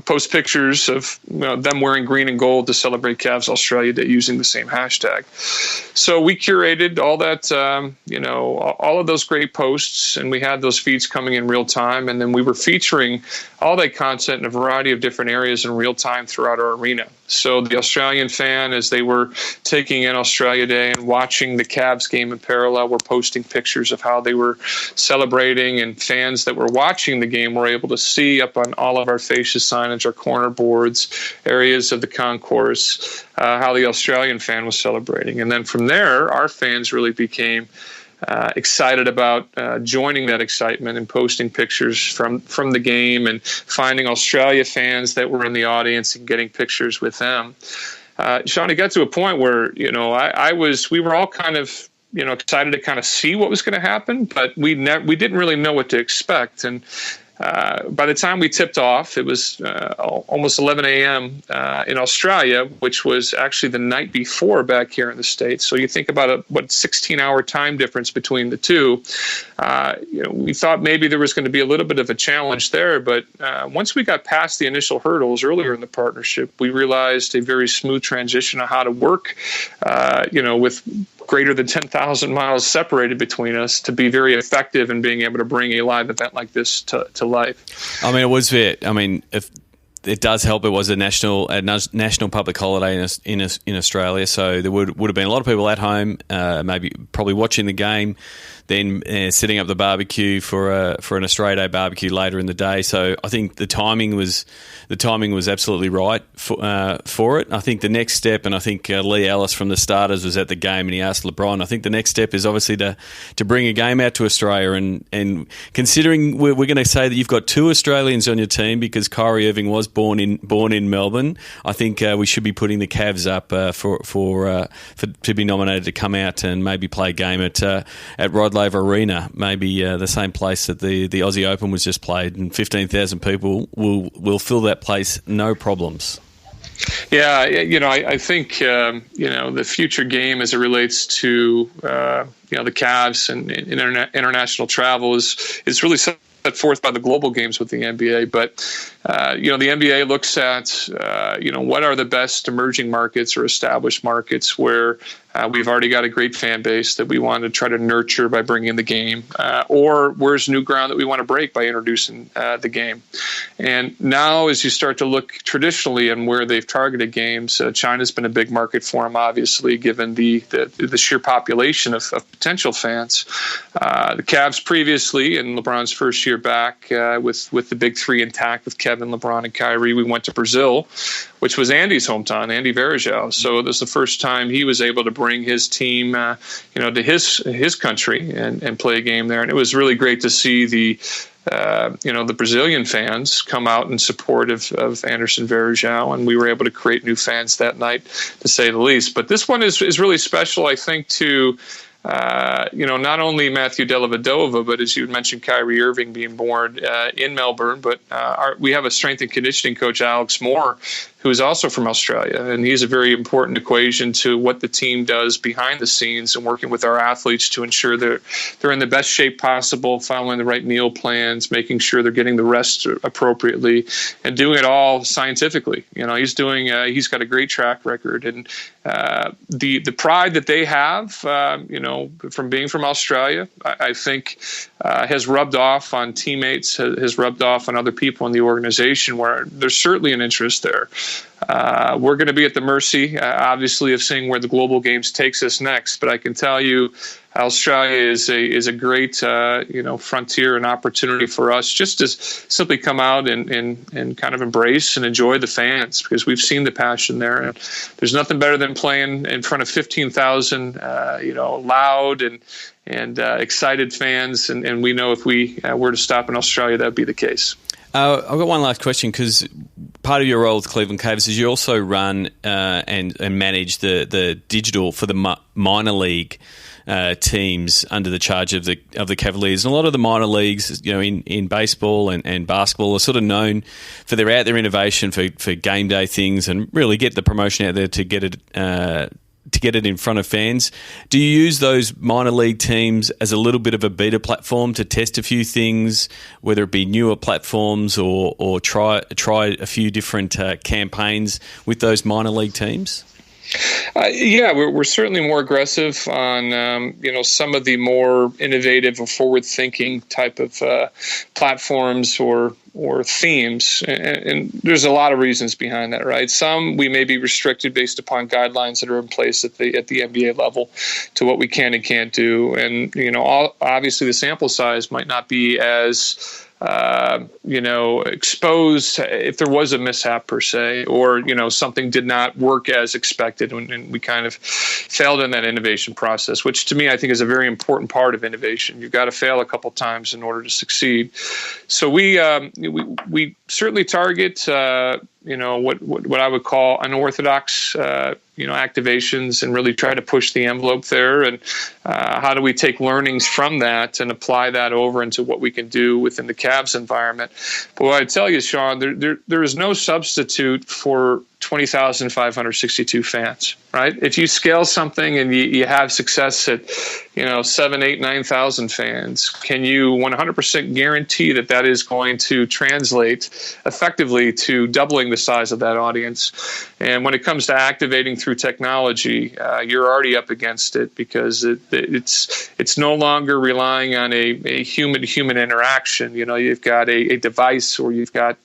D: post pictures of them wearing green and gold to celebrate Cavs Australia Day using the same hashtag. So we curated all that, all of those great posts, and we had those feeds coming in real time. And then we were featuring all that content in a variety of different areas in real time throughout our arena. So the Australian fan, as they were taking in Australia Day and watching the Cavs game in parallel, were posting pictures of how they were celebrating, and fans that were watching the game were able to see up on all of our fascia signage, our corner boards, areas of the concourse, how the Australian fan was celebrating. And then from there, our fans really became excited about joining that excitement and posting pictures from the game and finding Australia fans that were in the audience and getting pictures with them. Sean, it got to a point where, we were all kind of, excited to kind of see what was going to happen, but we didn't really know what to expect. And by the time we tipped off, it was almost 11 a.m. In Australia, which was actually the night before back here in the States. So you think about a 16-hour time difference between the two. We thought maybe there was going to be a little bit of a challenge there, but once we got past the initial hurdles earlier in the partnership, we realized a very smooth transition of how to work, with greater than 10,000 miles separated between us, to be very effective in being able to bring a live event like this to life.
A: I mean, it was it. I mean, if it does help, it was a national national public holiday in Australia, so there would have been a lot of people at home, probably watching the game. then setting up the barbecue for an Australia Day barbecue later in the day. So I think the timing was absolutely right for it. I think the next step, and I think Lee Ellis from the Starters was at the game and he asked LeBron, I think the next step is obviously to bring a game out to Australia, and considering we're going to say that you've got 2 Australians on your team because Kyrie Irving was born in Melbourne, I think we should be putting the Cavs up for to be nominated to come out and maybe play a game at Rod Laver Arena, maybe the same place that the Aussie Open was just played, and 15,000 people will fill that place, no problems.
D: Yeah, I think the future game as it relates to the Cavs and international travel is really set forth by the global games with the NBA. But the NBA looks at what are the best emerging markets or established markets where we've already got a great fan base that we want to try to nurture by bringing the game, or where's new ground that we want to break by introducing the game. And now as you start to look traditionally and where they've targeted games, China's been a big market for them, obviously, given the sheer population of potential fans. The Cavs previously, in LeBron's first year back, with the big 3 intact with Kevin, LeBron, and Kyrie, we went to Brazil, which was Andy's hometown, Andy Varejão. So this was the first time he was able to bring his team, to his country and play a game there. And it was really great to see the Brazilian fans come out in support of Anderson Varejão, and we were able to create new fans that night, to say the least. But this one is really special, I think, to not only Matthew Dellavedova, but as you mentioned, Kyrie Irving being born in Melbourne, but we have a strength and conditioning coach, Alex Moore, who is also from Australia, and he's a very important equation to what the team does behind the scenes and working with our athletes to ensure they're in the best shape possible, following the right meal plans, making sure they're getting the rest appropriately, and doing it all scientifically. He's got a great track record, and the pride that they have, from being from Australia, I think has rubbed off on teammates, has rubbed off on other people in the organization, where there's certainly an interest there. We're going to be at the mercy, obviously, of seeing where the global games takes us next. But I can tell you, Australia is a great frontier and opportunity for us just to simply come out and kind of embrace and enjoy the fans, because we've seen the passion there. And there's nothing better than playing in front of 15,000 loud and excited fans. And we know if we were to stop in Australia, that would be the case.
A: I've got one last question, because part of your role with Cleveland Cavs is you also run and manage the digital for the minor league teams under the charge of the Cavaliers. And a lot of the minor leagues, in baseball and basketball, are sort of known for their out there innovation for game day things, and really get the promotion out there to get it in front of fans. Do you use those minor league teams as a little bit of a beta platform to test a few things, whether it be newer platforms or try a few different campaigns with those minor league teams?
D: We're certainly more aggressive on some of the more innovative or forward-thinking type of platforms or themes, and there's a lot of reasons behind that, right? Some we may be restricted based upon guidelines that are in place at the NBA level to what we can and can't do, and obviously the sample size might not be as exposed if there was a mishap per se, or something did not work as expected, and we kind of failed in that innovation process, which to me I think is a very important part of innovation. You've got to fail a couple times in order to succeed. So we certainly target what I would call unorthodox activations, and really try to push the envelope there. And how do we take learnings from that and apply that over into what we can do within the Cavs environment? But what I tell you, Sean, there is no substitute for 20,562 fans, right? If you scale something and you have success at 7, 8, 9,000 fans, can you 100% guarantee that is going to translate effectively to doubling the size of that audience? And when it comes to activating through technology, you're already up against it, because it's no longer relying on a human-to-human interaction. You've got a device, or you've got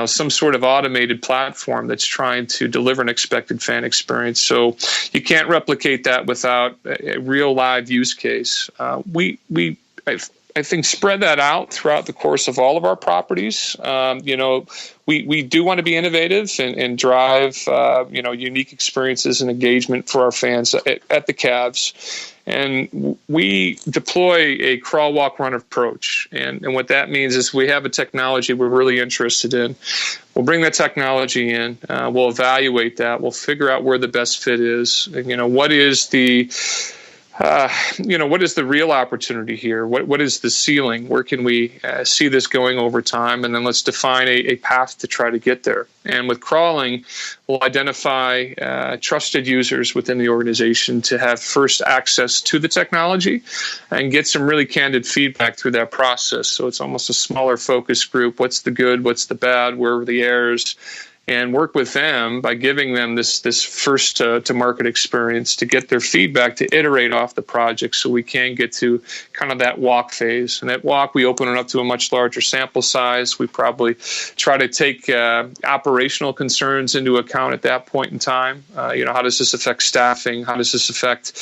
D: some sort of automated platform that's trying to deliver an expected fan experience. So you can't replicate that without a real live use case. I think spread that out throughout the course of all of our properties. We do want to be innovative and drive, unique experiences and engagement for our fans at the Cavs. And we deploy a crawl, walk, run approach. And what that means is we have a technology we're really interested in. We'll bring that technology in. We'll evaluate that. We'll figure out where the best fit is. What is the what is the real opportunity here? What is the ceiling? Where can we see this going over time? And then let's define a path to try to get there. And with crawling, we'll identify trusted users within the organization to have first access to the technology and get some really candid feedback through that process. So it's almost a smaller focus group. What's the good? What's the bad? Where are the errors? And work with them by giving them this first to market experience to get their feedback to iterate off the project so we can get to kind of that walk phase. And that walk, we open it up to a much larger sample size. We probably try to take operational concerns into account at that point in time. How does this affect staffing? How does this affect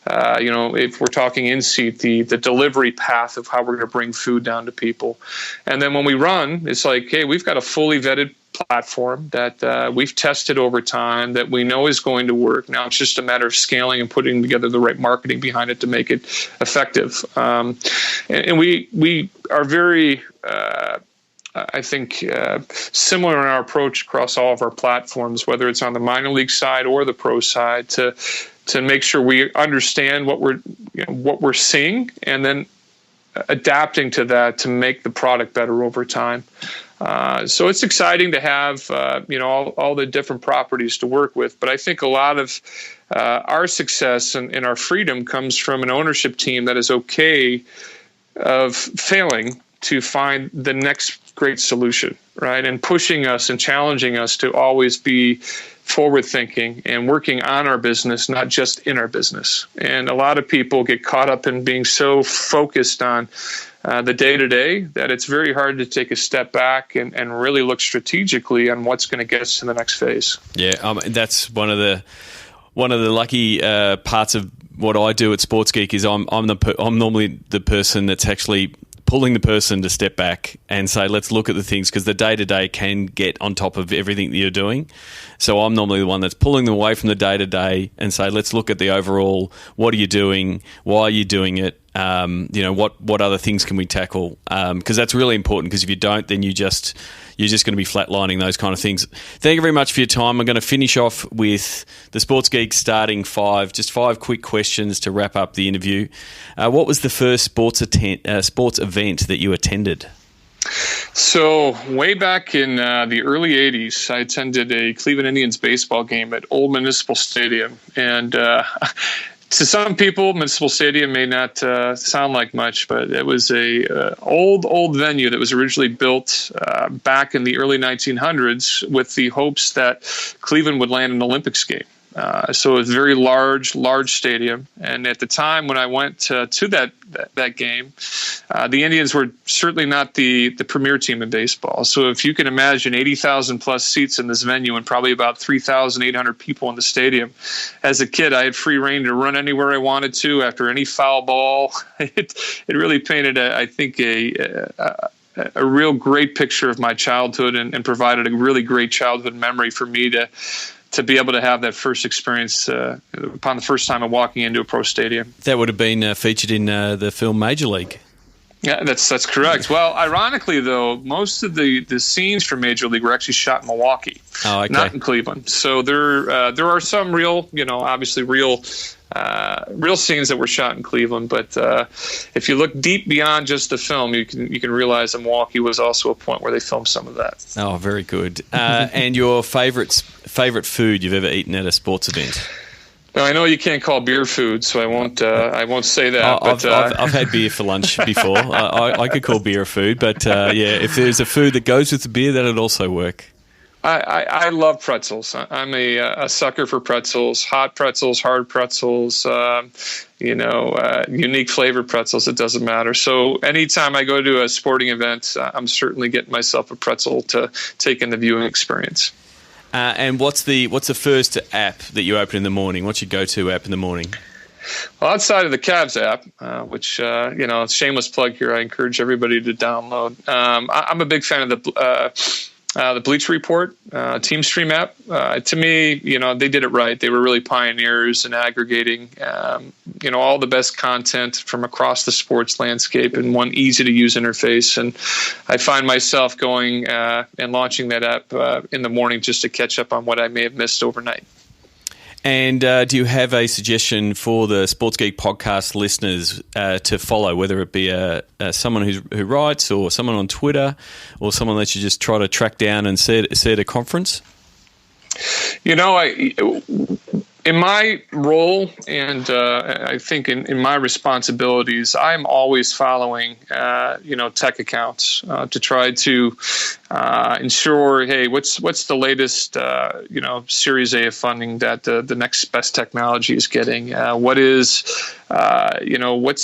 D: if we're talking in-seat, the delivery path of how we're going to bring food down to people. And then when we run, it's like, hey, we've got a fully vetted platform that we've tested over time that we know is going to work. Now it's just a matter of scaling and putting together the right marketing behind it to make it effective. And we are very, I think, similar in our approach across all of our platforms, whether it's on the minor league side or the pro side, to make sure we understand what we're seeing and then adapting to that to make the product better over time. So it's exciting to have all the different properties to work with. But I think a lot of our success and our freedom comes from an ownership team that is okay of failing to find the next great solution, right? And pushing us and challenging us to always be forward thinking and working on our business, not just in our business. And a lot of people get caught up in being so focused on the day-to-day that it's very hard to take a step back and really look strategically on what's going to get us to the next phase.
A: Yeah, that's one of the lucky parts of what I do at Sports Geek is I'm normally the person that's actually pulling the person to step back and say, let's look at the things, because the day-to-day can get on top of everything that you're doing. So I'm normally the one that's pulling them away from the day-to-day and say, let's look at the overall, what are you doing? Why are you doing it? What other things can we tackle? Because that's really important, because if you don't, then you're just going to be flatlining those kind of things. Thank you very much for your time. I'm going to finish off with the Sports Geek starting five quick questions to wrap up the interview. What was the first sports event that you attended?
D: So way back in the early 80s, I attended a Cleveland Indians baseball game at Old Municipal Stadium. And to some people, Municipal Stadium may not sound like much, but it was a old venue that was originally built back in the early 1900s with the hopes that Cleveland would land an Olympics game. So it was a very large stadium. And at the time when I went to that game, the Indians were certainly not the premier team in baseball. So if you can imagine 80,000 plus seats in this venue and probably about 3,800 people in the stadium, as a kid, I had free reign to run anywhere I wanted to after any foul ball. It really painted, I think, a real great picture of my childhood and provided a really great childhood memory for me to be able to have that first experience upon the first time of walking into a pro stadium. That would have been featured in the film Major League. Yeah, that's correct. Well, ironically, though, most of the scenes for Major League were actually shot in Milwaukee, not in Cleveland. So there are some real scenes that were shot in Cleveland. But if you look deep beyond just the film, you can realize that Milwaukee was also a point where they filmed some of that. Oh, very good. And your favorite food you've ever eaten at a sports event? Now, I know you can't call beer food, so I won't say that. I've had beer for lunch before. I could call beer food, but if there's a food that goes with the beer, that'd also work. I love pretzels. I'm a sucker for pretzels, hot pretzels, hard pretzels, unique flavored pretzels. It doesn't matter. So anytime I go to a sporting event, I'm certainly getting myself a pretzel to take in the viewing experience.
A: And what's the first app that you open in the morning? What's your go-to app in the morning?
D: Well, outside of the Cavs app, which, shameless plug here, I encourage everybody to download. I'm a big fan of the Bleacher Report Team Stream app. To me, they did it right. They were really pioneers in aggregating, all the best content from across the sports landscape in one easy-to-use interface. And I find myself going and launching that app in the morning just to catch up on what I may have missed overnight.
A: And do you have a suggestion for the Sports Geek podcast listeners to follow, whether it be someone who writes or someone on Twitter or someone that you just try to track down and see at a conference?
D: In my role and I think in my responsibilities, I'm always following, tech accounts to try to ensure, hey, what's the latest, Series A of funding that the next best technology is getting? What's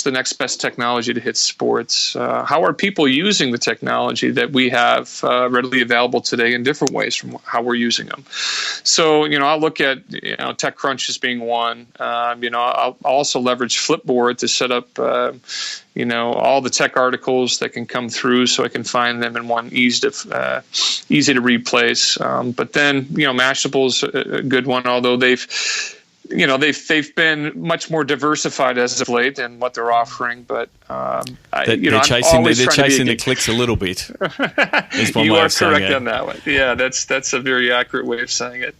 D: the next best technology to hit sports? How are people using the technology that we have readily available today in different ways from how we're using them? So, I'll look at, TechCrunch as being one. I'll also leverage Flipboard to set up, all the tech articles that can come through so I can find them in one easy to read place. But then, Mashable's a good one, although they've been much more diversified as of late in what they're offering, but
A: they're chasing the clicks a little bit.
D: You are correct on that one. Yeah, that's a very accurate way of saying it.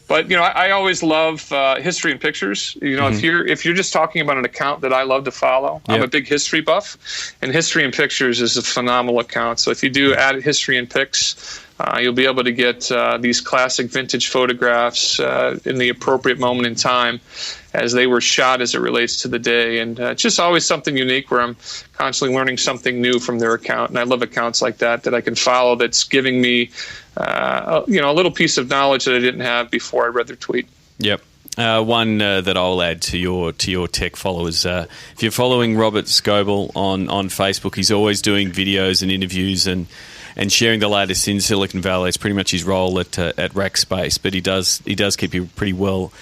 D: But I always love history and pictures. If you're just talking about an account that I love to follow, I'm a big history buff, and History and Pictures is a phenomenal account. So if you do add history and pics, you'll be able to get these classic vintage photographs in the appropriate moment in time as they were shot as it relates to the day. And it's just always something unique where I'm constantly learning something new from their account. And I love accounts like that I can follow that's giving me a little piece of knowledge that I didn't have before I read their tweet. Yep.
A: One that I'll add to your tech followers. If you're following Robert Scoble on Facebook, he's always doing videos and interviews and sharing the latest in Silicon Valley. It's pretty much his role at Rackspace, but he does keep you pretty well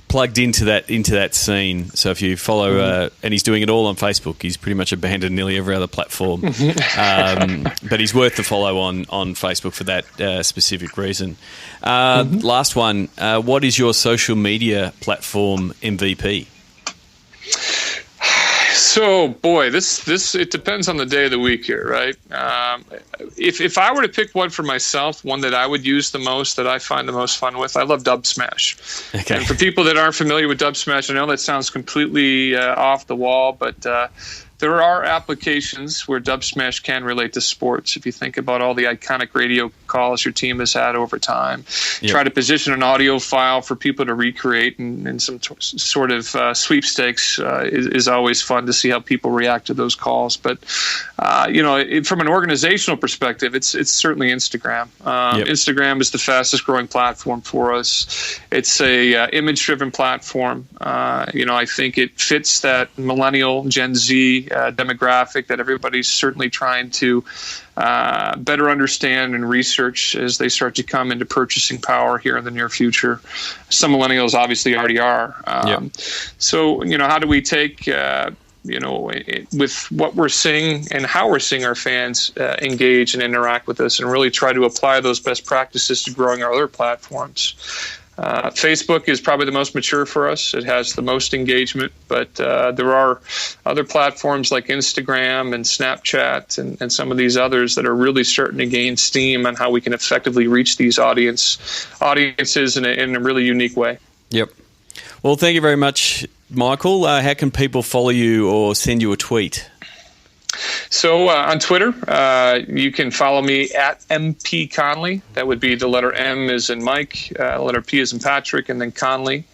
A: plugged into that scene. So if you follow, and he's doing it all on Facebook, he's pretty much abandoned nearly every other platform. But he's worth the follow on Facebook for that specific reason. Last one, what is your social media platform MVP?
D: So, boy, this it depends on the day of the week here, right? If I were to pick one for myself, one that I would use the most, that I find the most fun with, I love Dub Smash. Okay. And for people that aren't familiar with Dub Smash, I know that sounds completely off the wall, but there are applications where Dub Smash can relate to sports. If you think about all the iconic radio calls your team has had over time, try to position an audio file for people to recreate, and some sort of sweepstakes is always fun to see how people react to those calls. But from an organizational perspective, it's certainly Instagram. Instagram is the fastest growing platform for us. It's a image-driven platform. I think it fits that millennial Gen Z demographic that everybody's certainly trying to better understand and research as they start to come into purchasing power here in the near future. Some millennials obviously already are. So, how do we take, with what we're seeing and how we're seeing our fans engage and interact with us, and really try to apply those best practices to growing our other platforms? Facebook is probably the most mature for us. It has the most engagement, but there are other platforms like Instagram and Snapchat and some of these others that are really starting to gain steam on how we can effectively reach these audiences in a really unique way. Yep.
A: Well, thank you very much, Michael. How can people follow you or send you a tweet?
D: So on Twitter, you can follow me at MP Conley. That would be the letter M as in Mike, letter P as in Patrick, and then Conley.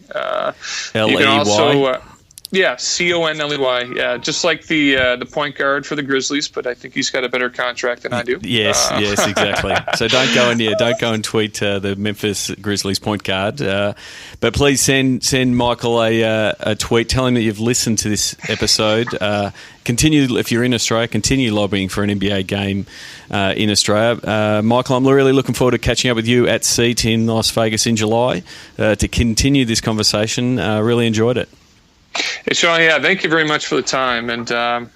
A: L-E-Y?
D: Yeah, Conley. Yeah, just like the point guard for the Grizzlies, but I think he's got a better contract than I do.
A: Yes, exactly. So don't go and tweet the Memphis Grizzlies point guard. But please send Michael a tweet. Tell him that you've listened to this episode. Continue, if you're in Australia, continue lobbying for an NBA game in Australia. Michael, I'm really looking forward to catching up with you at SEAT in Las Vegas in July to continue this conversation. Really enjoyed it.
D: Hey, Sean, thank you very much for the time. And, I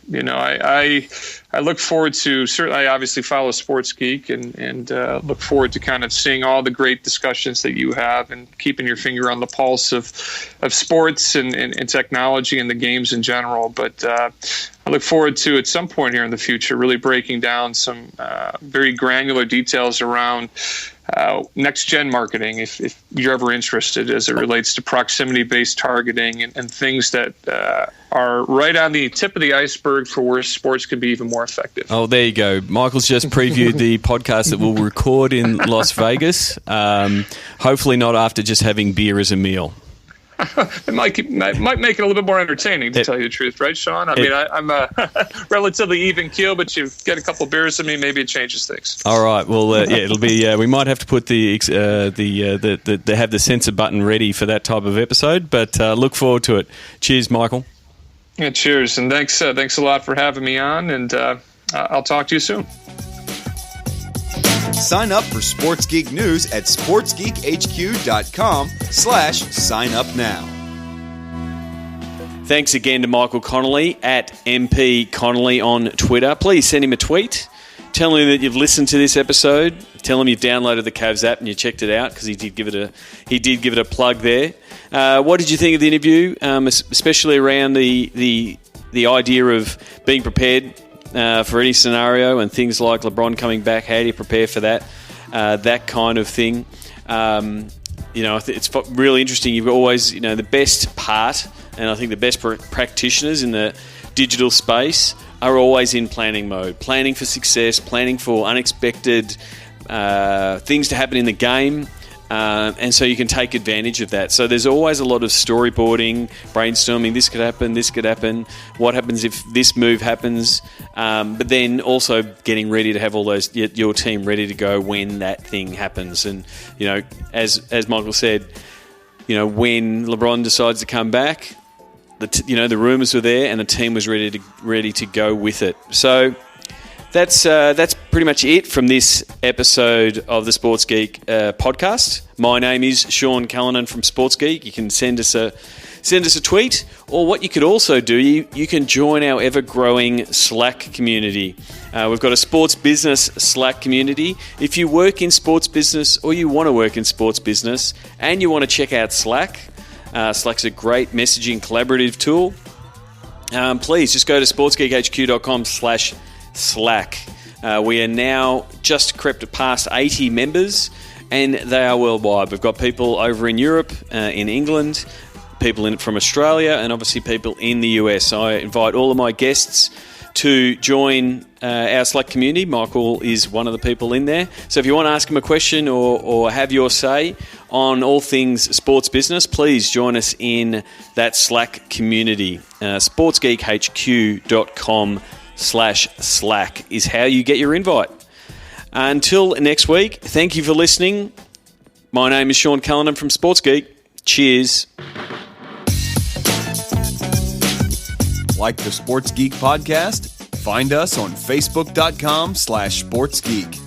D: look forward to, certainly I obviously follow Sports Geek and look forward to kind of seeing all the great discussions that you have and keeping your finger on the pulse of sports and technology and the games in general. But I look forward to, at some point here in the future, really breaking down some very granular details around next-gen marketing, if you're ever interested, as it relates to proximity-based targeting and things that are right on the tip of the iceberg for where sports could be even more effective.
A: Oh, there you go. Michael's just previewed the podcast that we'll record in Las Vegas, hopefully not after just having beer as a meal.
D: It might make it a little bit more entertaining, to tell you the truth, right, Sean? I mean, I'm relatively even keel, but you get a couple beers in me, maybe it changes things.
A: All right. Well, it'll be. We might have to put the have the censor button ready for that type of episode, but look forward to it. Cheers, Michael.
D: Yeah, cheers, and thanks a lot for having me on, and I'll talk to you soon.
B: Sign up for Sports Geek News at sportsgeekhq.com/sign up now.
A: Thanks again to Michael Conley at MP Conley on Twitter. Please send him a tweet. Tell him that you've listened to this episode. Tell him you've downloaded the Cavs app and you checked it out, because he did give it a plug there. What did you think of the interview, especially around the idea of being prepared for any scenario and things like LeBron coming back? How do you prepare for that? That kind of thing. It's really interesting. You've always, the best part, and I think the best practitioners in the digital space are always in planning mode, planning for success, planning for unexpected things to happen in the game. And so you can take advantage of that. So there's always a lot of storyboarding, brainstorming. This could happen. What happens if this move happens? But then also getting ready to have your team ready to go when that thing happens. And as Michael said, when LeBron decides to come back, the rumors were there and the team was ready to go with it. So that's pretty much it from this episode of the Sports Geek podcast. My name is Sean Callanan from Sports Geek. You can send us a tweet, or what you could also do, you can join our ever-growing Slack community. We've got a sports business Slack community. If you work in sports business, or you want to work in sports business, and you want to check out Slack, Slack's a great messaging collaborative tool. Please just go to sportsgeekhq.com/Slack. We are now just crept past 80 members, and they are worldwide. We've got people over in Europe, in England, people from Australia, and obviously people in the US. I invite all of my guests to join our Slack community. Michael is one of the people in there. So if you want to ask him a question or have your say on all things sports business, please join us in that Slack community. sportsgeekhq.com/Slack is how you get your invite. Until next week, thank you for listening. My name is Sean Callanan from Sports Geek. Cheers.
B: Like the Sports Geek podcast? Find us on facebook.com/sportsgeek.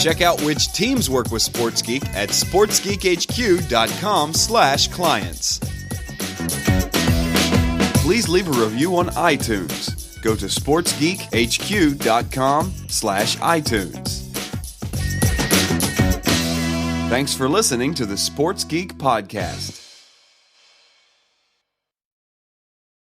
B: Check out which teams work with Sports Geek at sportsgeekhq.com/clients. Please leave a review on iTunes. Go to sportsgeekhq.com/iTunes. Thanks for listening to the Sports Geek podcast.